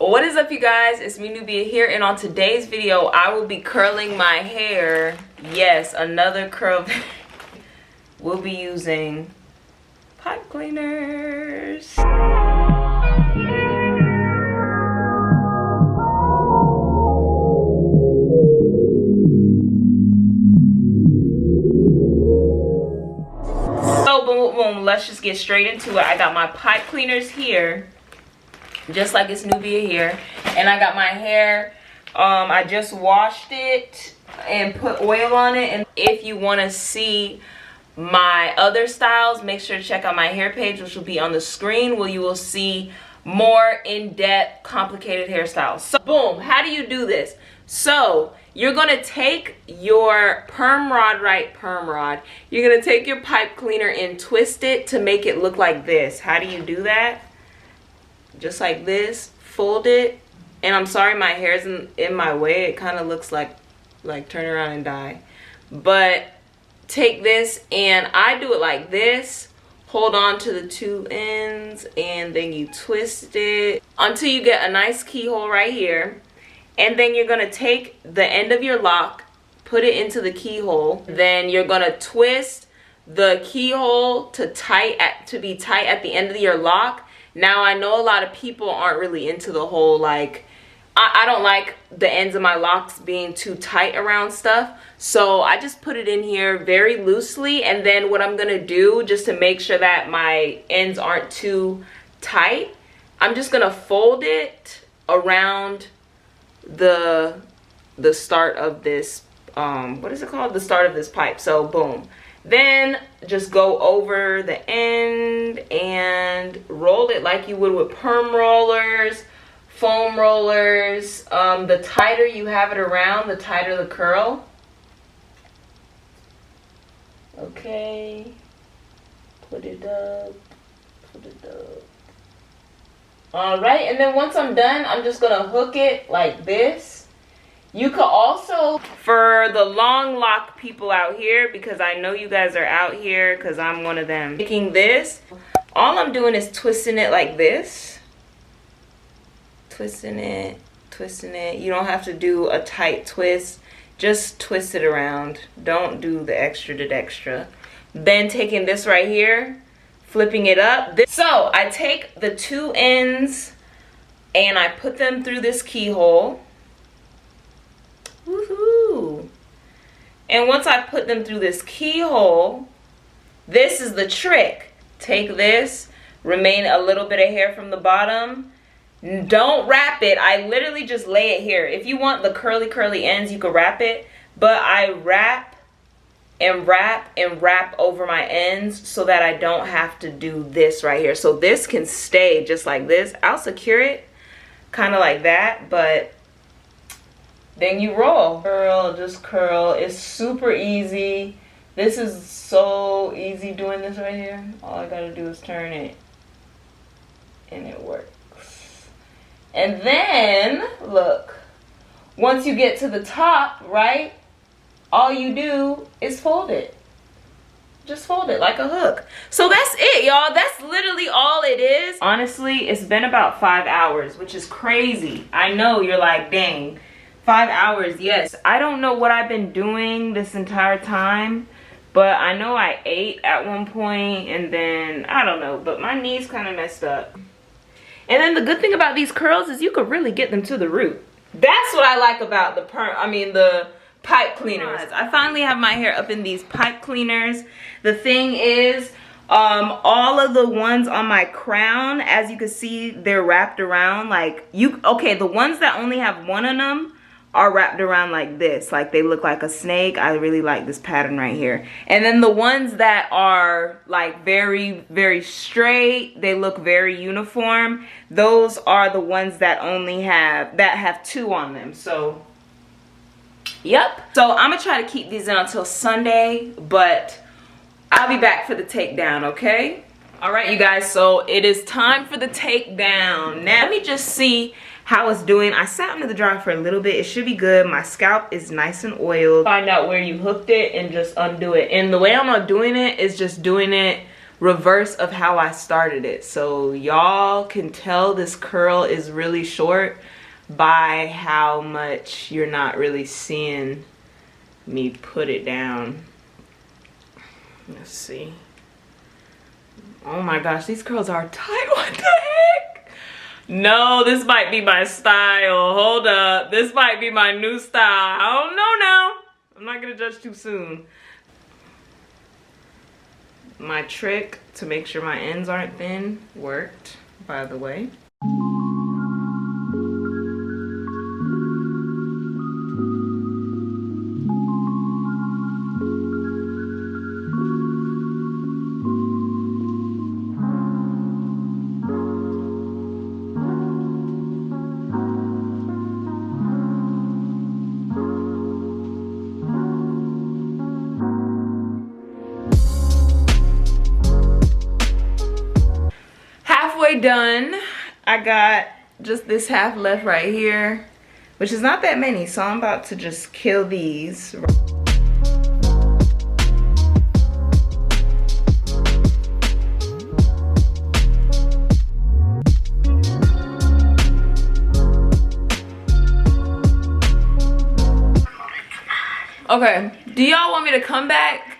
What is up, you guys? It's me, Nubia, here, and on today's video I will be curling my hair. Yes, another curl. We'll be using pipe cleaners. So boom, let's just get straight into it. I got my pipe cleaners here, just like it's Nubia here, and I got my hair. I just washed it and put oil on it. And if you want to see my other styles, make sure to check out my hair page, which will be on the screen, where you will see more in-depth, complicated hairstyles. So boom, how do you do this? So you're gonna take your perm rod, you're gonna take your pipe cleaner and twist it to make it look like this. How do you do that? Just like this, fold it. And I'm sorry my hair's in my way, it kind of looks like turn around and die. But take this, and I do it like this. Hold on to the two ends, and then you twist it until you get a nice keyhole right here. And then you're gonna take the end of your lock, put it into the keyhole. Then you're gonna twist the keyhole to be tight at the end of your lock. Now, I know a lot of people aren't really into the whole, like, I don't like the ends of my locks being too tight around stuff. So I just put it in here very loosely. And then what I'm gonna do, just to make sure that my ends aren't too tight, I'm just gonna fold it around the start of this, what is it called? The start of this pipe. So boom. Then just go over the end and roll it like you would with perm rollers, foam rollers. The tighter you have it around, the tighter the curl. Okay. Put it up. Alright, and then once I'm done, I'm just gonna hook it like this. You could also, for the long lock people out here, because I know you guys are out here, because I'm one of them, taking this, all I'm doing is twisting it like this. Twisting it. You don't have to do a tight twist. Just twist it around. Don't do the extra. Then taking this right here, flipping it up. So I take the two ends and I put them through this keyhole. Woohoo! And once I put them through this keyhole, this is the trick. Take this, remain a little bit of hair from the bottom. Don't wrap it. I literally just lay it here. If you want the curly ends, you could wrap it. But I wrap and wrap over my ends so that I don't have to do this right here. So this can stay just like this. I'll secure it kind of like that, but then you roll. Curl, just curl. It's super easy. This is so easy doing this right here. All I gotta do is turn it and it works. And then, look, once you get to the top, right, all you do is fold it. Just fold it like a hook. So that's it, y'all. That's literally all it is. Honestly, it's been about 5 hours, which is crazy. I know you're like, dang, 5 hours, yes. I don't know what I've been doing this entire time, but I know I ate at one point, and then, I don't know, but my knees kind of messed up. And then the good thing about these curls is you could really get them to the root. That's what I like about the pipe cleaners. I finally have my hair up in these pipe cleaners. The thing is, all of the ones on my crown, as you can see, they're wrapped around like okay, the ones that only have one of them are wrapped around like this, like they look like a snake. I really like this pattern right here. And then the ones that are like very straight, they look very uniform, those are the ones that only have two on them. So yep. So I'm gonna try to keep these in until Sunday, but I'll be back for the takedown, okay? All right, you guys, so it is time for the takedown. Now let me just see how it's doing. I sat under the dryer for a little bit. It should be good. My scalp is nice and oiled. Find out where you hooked it and just undo it. And the way I'm not doing it is just doing it reverse of how I started it. So y'all can tell this curl is really short by how much you're not really seeing me put it down. Let's see. Oh my gosh, these curls are tight. What the heck? No, this might be my style. Hold up. This might be my new style. I don't know now. I'm not gonna judge too soon. My trick to make sure my ends aren't thin worked, by the way. Done. I got just this half left right here, which is not that many, so I'm about to just kill these. Okay, do y'all want me to come back?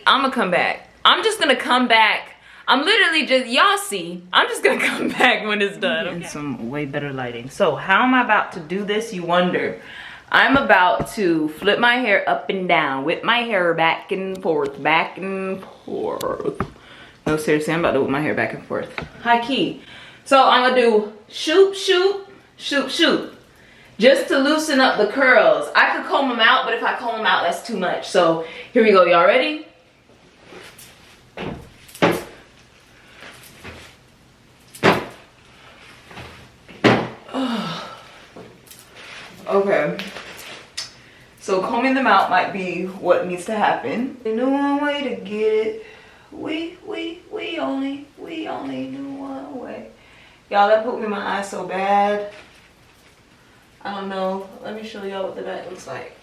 I'm gonna come back. I'm just gonna come back. I'm literally just, y'all see, I'm just gonna come back when it's done. Okay. Some way better lighting. So how am I about to do this, you wonder? I'm about to flip my hair up and down, whip my hair back and forth, back and forth. No, seriously, I'm about to whip my hair back and forth. High key. So I'm gonna do shoot, shoot, shoot, shoot. Just to loosen up the curls. I could comb them out, but if I comb them out, that's too much. So here we go, y'all ready? Okay, so combing them out might be what needs to happen. We knew one way to get it. We only knew one way. Y'all, that put me in my eye so bad. I don't know. Let me show y'all what the back looks like.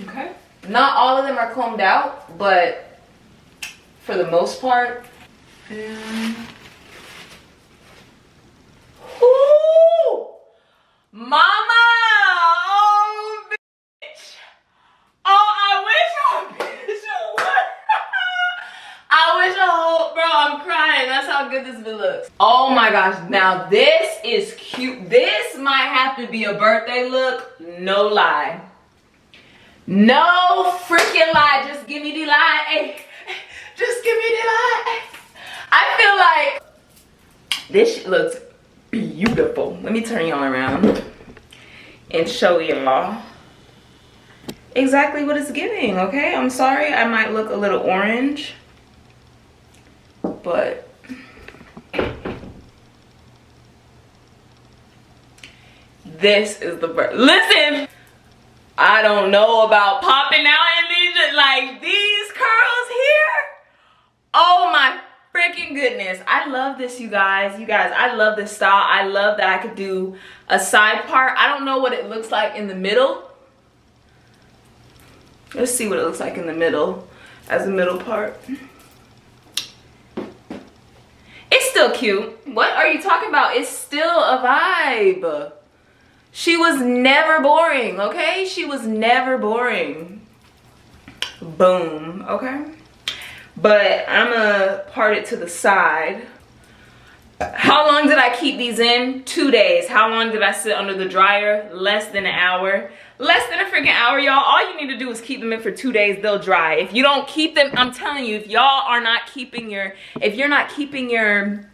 Okay. Not all of them are combed out, but for the most part. And ooh, mama! Oh, bitch! Oh, I wish our bitch would. I wish a whole, bro, I'm crying. That's how good this bit looks. Oh my gosh, now this is cute. This might have to be a birthday look, no lie. No freaking lie, just give me the lie. Hey, just give me the lie. I feel like this shit looks beautiful. Let me turn y'all around and show y'all exactly what it's giving, okay? I'm sorry I might look a little orange, but this is the bird. Listen, I don't know about popping out in these, like these curls here. Oh my freaking goodness. I love this, you guys. You guys, I love this style. I love that I could do a side part. I don't know what it looks like in the middle. Let's see what it looks like in the middle as a middle part. It's still cute. What are you talking about? It's still a vibe. She was never boring, okay? She was never boring. Boom, okay? But I'm gonna part it to the side. How long did I keep these in? 2 days. How long did I sit under the dryer? Less than an hour. Less than a freaking hour, y'all. All you need to do is keep them in for 2 days. They'll dry. If you don't keep them, I'm telling you, if y'all are not keeping your, if you're not keeping your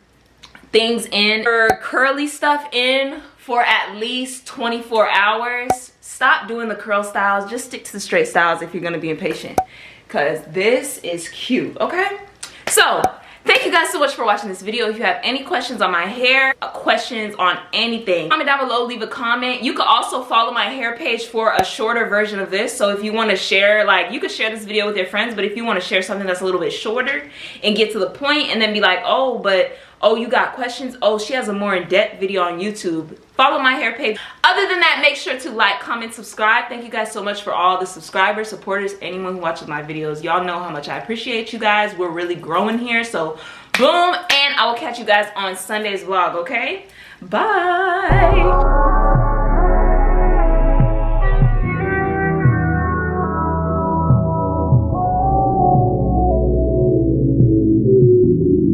things in, your curly stuff in for at least 24 hours, stop doing the curl styles. Just stick to the straight styles if you're gonna be impatient. Because this is cute, okay? So, thank you guys so much for watching this video. If you have any questions on my hair, questions on anything, comment down below, leave a comment. You can also follow my hair page for a shorter version of this. So if you want to share, like, you could share this video with your friends, but if you want to share something that's a little bit shorter and get to the point and then be like, oh, but oh, you got questions, oh, she has a more in-depth video on YouTube, follow my hair page. Other than that, make sure to like, comment, subscribe. Thank you guys so much for all the subscribers, supporters, anyone who watches my videos. Y'all know how much I appreciate you guys. We're really growing here, so boom, and I will catch you guys on Sunday's vlog, okay? Bye.